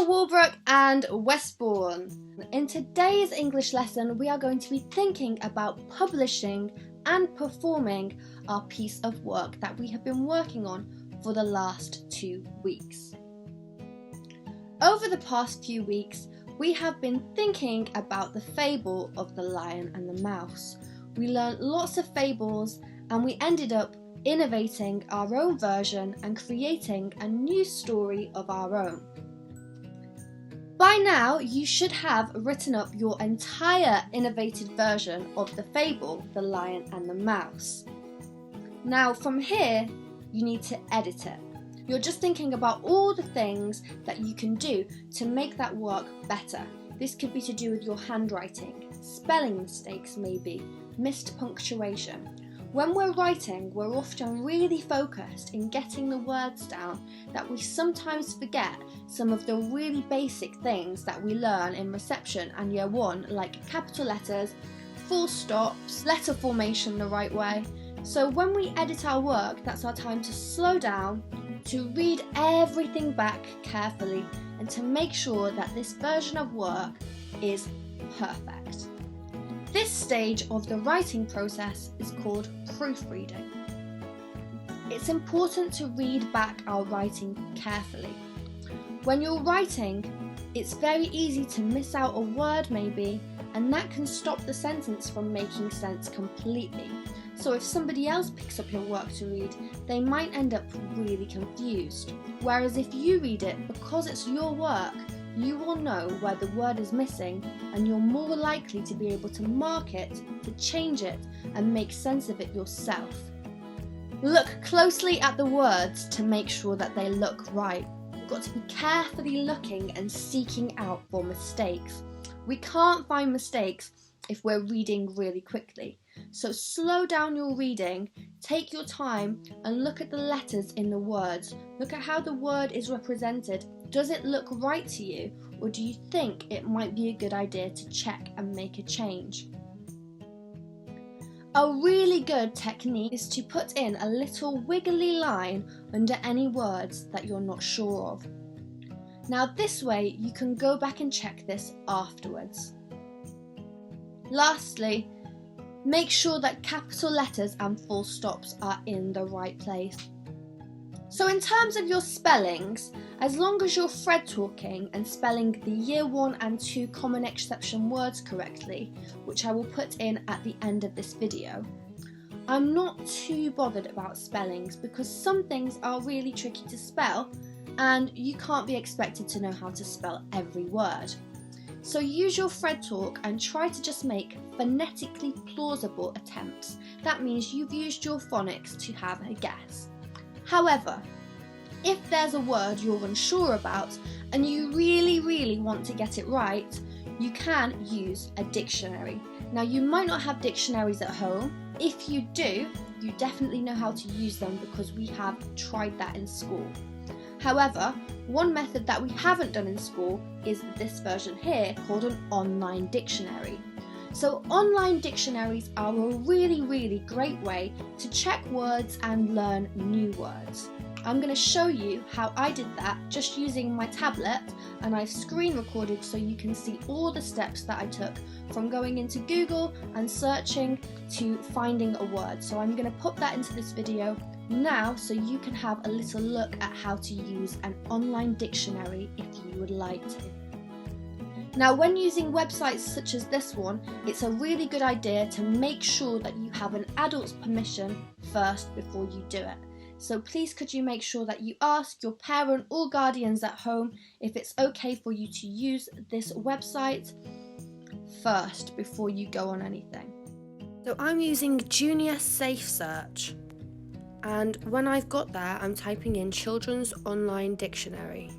Walbrook and Westbourne. In today's English lesson, we are going to be thinking about publishing and performing our piece of work that we have been working on for the last 2 weeks. Over the past few weeks, we have been thinking about the fable of the lion and the mouse. We learned lots of fables and we ended up innovating our own version and creating a new story of our own. By now, you should have written up your entire innovated version of the fable, The Lion and the Mouse. Now, from here, you need to edit it. You're just thinking about all the things that you can do to make that work better. This could be to do with your handwriting, spelling mistakes maybe, missed punctuation. When we're writing, we're often really focused in getting the words down that we sometimes forget some of the really basic things that we learn in reception and year 1, like capital letters, full stops, letter formation the right way. So when we edit our work, that's our time to slow down, to read everything back carefully, and to make sure that this version of work is perfect. This stage of the writing process is called proofreading. It's important to read back our writing carefully. When you're writing, it's very easy to miss out a word maybe, and that can stop the sentence from making sense completely. So if somebody else picks up your work to read, they might end up really confused. Whereas if you read it, because it's your work, you will know where the word is missing and you're more likely to be able to mark it, to change it and make sense of it yourself. Look closely at the words to make sure that they look right. You've got to be carefully looking and seeking out for mistakes. We can't find mistakes if we're reading really quickly. So slow down your reading, take your time and look at the letters in the words. Look at how the word is represented. Does it look right to you, or do you think it might be a good idea to check and make a change? A really good technique is to put in a little wiggly line under any words that you're not sure of. Now this way you can go back and check this afterwards. Lastly, make sure that capital letters and full stops are in the right place. So in terms of your spellings, as long as you're thread talking and spelling the year 1 and 2 common exception words correctly, which I will put in at the end of this video, I'm not too bothered about spellings because some things are really tricky to spell and you can't be expected to know how to spell every word. So use your thread talk and try to just make phonetically plausible attempts. That means you've used your phonics to have a guess. However, if there's a word you're unsure about and you really want to get it right, you can use a dictionary. Now you might not have dictionaries at home. If you do, you definitely know how to use them because we have tried that in school. However, one method that we haven't done in school is this version here called an online dictionary. So online dictionaries are a really great way to check words and learn new words. I'm going to show you how I did that just using my tablet, and I've screen recorded so you can see all the steps that I took from going into Google and searching to finding a word. So I'm going to put that into this video now so you can have a little look at how to use an online dictionary if you would like to. Now when using websites such as this one, it's a really good idea to make sure that you have an adult's permission first before you do it. So please could you make sure that you ask your parent or guardians at home if it's okay for you to use this website first before you go on anything. So I'm using Junior Safe Search, and when I've got that, I'm typing in Children's Online Dictionary.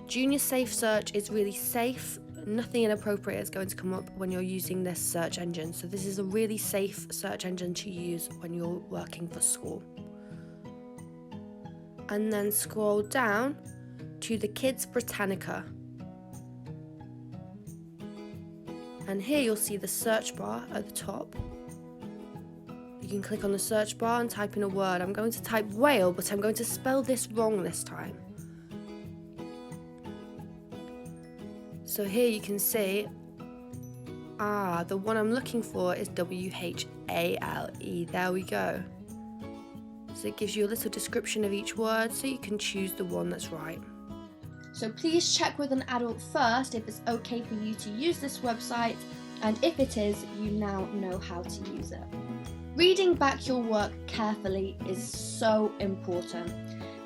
Junior Safe Search is really safe. Nothing inappropriate is going to come up when you're using this search engine. So this is a really safe search engine to use when you're working for school. And then scroll down to the Kids Britannica. And here you'll see the search bar at the top. You can click on the search bar and type in a word. I'm going to type whale, but I'm going to spell this wrong this time. So here you can see, the one I'm looking for is W-H-A-L-E. There we go. So it gives you a little description of each word so you can choose the one that's right. So please check with an adult first if it's okay for you to use this website, and if it is, you now know how to use it. Reading back your work carefully is so important.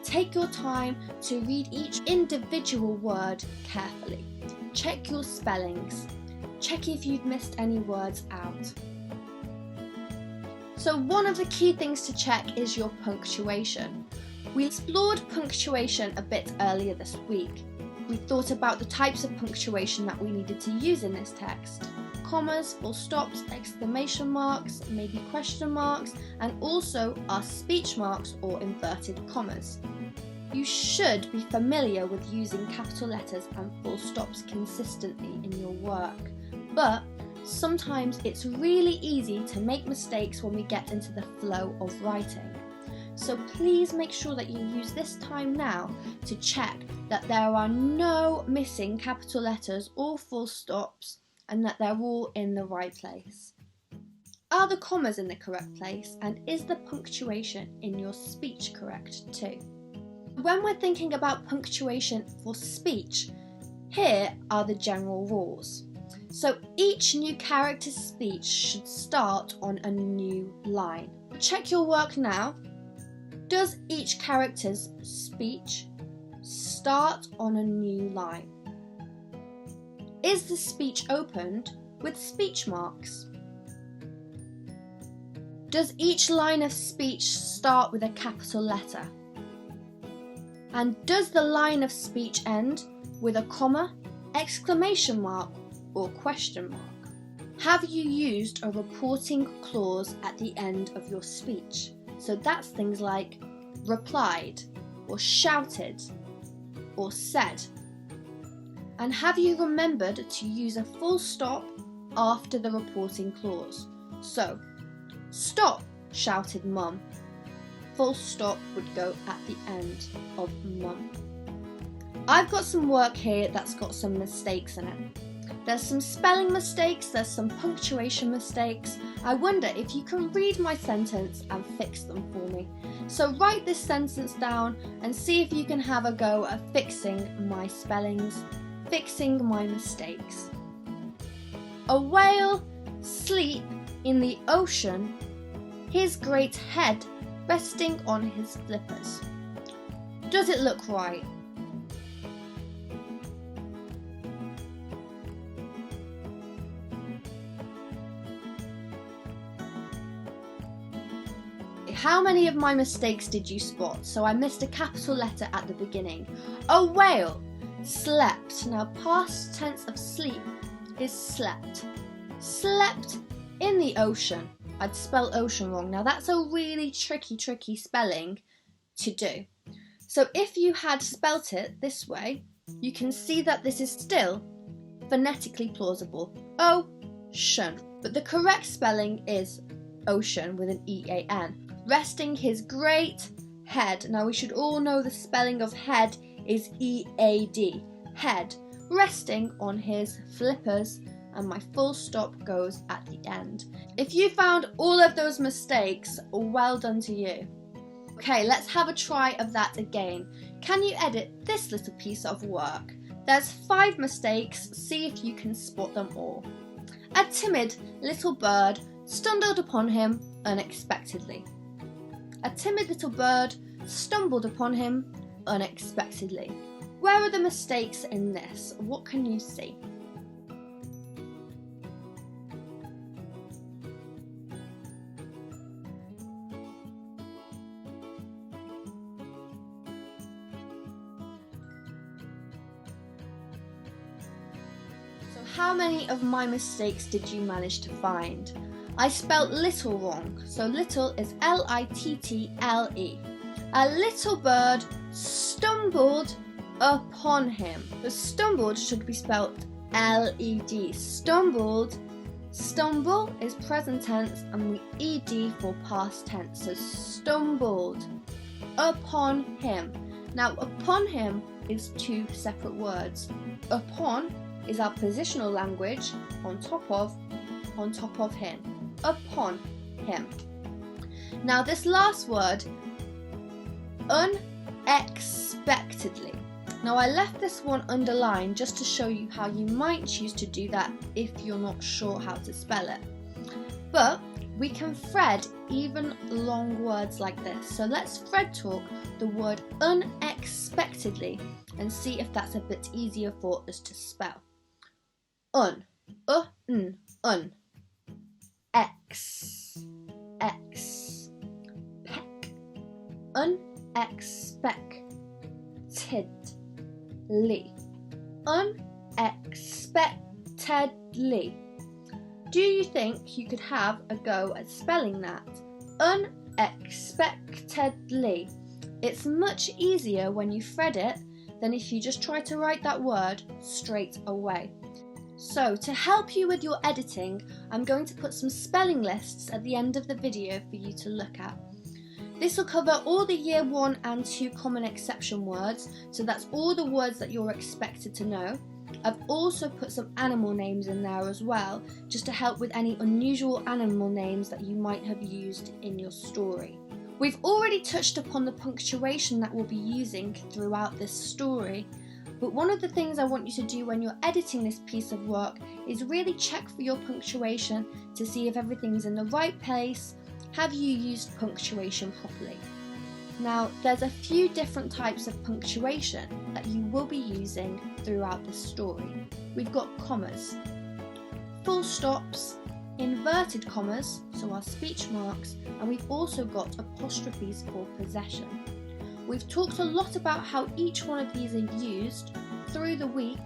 Take your time to read each individual word carefully. Check your spellings. Check if you've missed any words out. So one of the key things to check is your punctuation. We explored punctuation a bit earlier this week. We thought about the types of punctuation that we needed to use in this text. Commas, full stops, exclamation marks, maybe question marks, and also our speech marks or inverted commas. You should be familiar with using capital letters and full stops consistently in your work, but sometimes it's really easy to make mistakes when we get into the flow of writing. So please make sure that you use this time now to check that there are no missing capital letters or full stops and that they're all in the right place. Are the commas in the correct place, and is the punctuation in your speech correct too? When we're thinking about punctuation for speech, here are the general rules. So each new character's speech should start on a new line. Check your work now. Does each character's speech start on a new line? Is the speech opened with speech marks? Does each line of speech start with a capital letter? And does the line of speech end with a comma, exclamation mark, or question mark? Have you used a reporting clause at the end of your speech? So that's things like replied, or shouted, or said. And have you remembered to use a full stop after the reporting clause? So, stop, shouted Mum. Full stop would go at the end of Mum. I've got some work here that's got some mistakes in it. There's some spelling mistakes, there's some punctuation mistakes. I wonder if you can read my sentence and fix them for me. So write this sentence down and see if you can have a go at fixing my spellings, fixing my mistakes. A whale sleep in the ocean, his great head resting on his flippers. Does it look right? How many of my mistakes did you spot? So I missed a capital letter at the beginning. A whale slept. Now past tense of sleep is slept. Slept in the ocean. I'd spell ocean wrong. Now that's a really tricky spelling to do. So if you had spelt it this way, you can see that this is still phonetically plausible. Ocean. But the correct spelling is ocean with an E-A-N. Resting his great head. Now we should all know the spelling of head is E-A-D. Head. Resting on his flippers, and my full stop goes at the end. If you found all of those mistakes, well done to you. Okay, let's have a try of that again. Can you edit this little piece of work? There's 5 mistakes, see if you can spot them all. A timid little bird stumbled upon him unexpectedly. A timid little bird stumbled upon him unexpectedly. Where are the mistakes in this? What can you see? So how many of my mistakes did you manage to find? I spelt little wrong, so little is L-I-T-T-L-E. A little bird stumbled upon him. The stumbled should be spelt L-E-D. Stumbled. Stumble is present tense and the E-D for past tense. So stumbled upon him. Now upon him is 2 separate words. Upon is our positional language on top of him, upon him. Now this last word, unexpectedly. Now I left this one underlined just to show you how you might choose to do that if you're not sure how to spell it. But we can thread even long words like this. So let's thread talk the word unexpectedly and see if that's a bit easier for us to spell. Un, un, ex, peck, unexpectedly, unexpectedly. Do you think you could have a go at spelling that? Unexpectedly. It's much easier when you thread it than if you just try to write that word straight away. So to help you with your editing, I'm going to put some spelling lists at the end of the video for you to look at. This will cover all the year 1 and 2 common exception words, so that's all the words that you're expected to know. I've also put some animal names in there as well, just to help with any unusual animal names that you might have used in your story. We've already touched upon the punctuation that we'll be using throughout this story, but one of the things I want you to do when you're editing this piece of work is really check for your punctuation to see if everything's in the right place. Have you used punctuation properly? Now, there's a few different types of punctuation that you will be using throughout the story. We've got commas, full stops, inverted commas, so our speech marks, and we've also got apostrophes for possession. We've talked a lot about how each one of these are used through the week,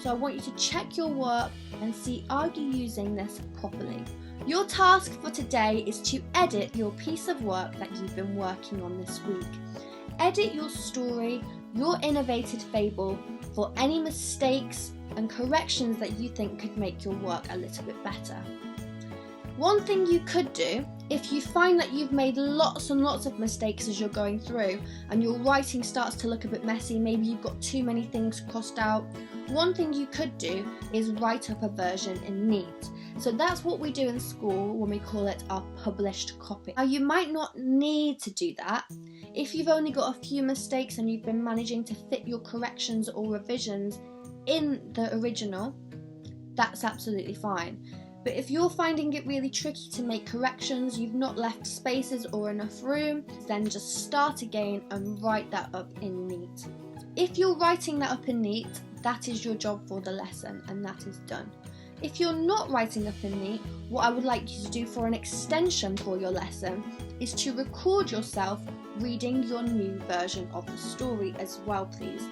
so I want you to check your work and see, are you using this properly? Your task for today is to edit your piece of work that you've been working on this week. Edit your story, your innovated fable, for any mistakes and corrections that you think could make your work a little bit better. One thing you could do, if you find that you've made lots and lots of mistakes as you're going through and your writing starts to look a bit messy, maybe you've got too many things crossed out, one thing you could do is write up a version in neat. So that's what we do in school when we call it our published copy. Now you might not need to do that. If you've only got a few mistakes and you've been managing to fit your corrections or revisions in the original, that's absolutely fine. But if you're finding it really tricky to make corrections, you've not left spaces or enough room, then just start again and write that up in neat. If you're writing that up in neat, that is your job for the lesson and that is done. If you're not writing up in neat, what I would like you to do for an extension for your lesson is to record yourself reading your new version of the story as well, please.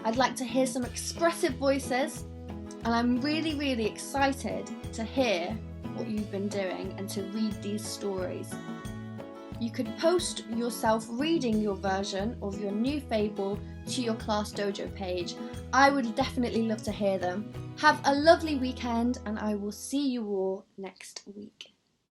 I'd like to hear some expressive voices, and I'm really excited to hear what you've been doing and to read these stories. You could post yourself reading your version of your new fable to your Class Dojo page. I would definitely love to hear them. Have a lovely weekend and I will see you all next week.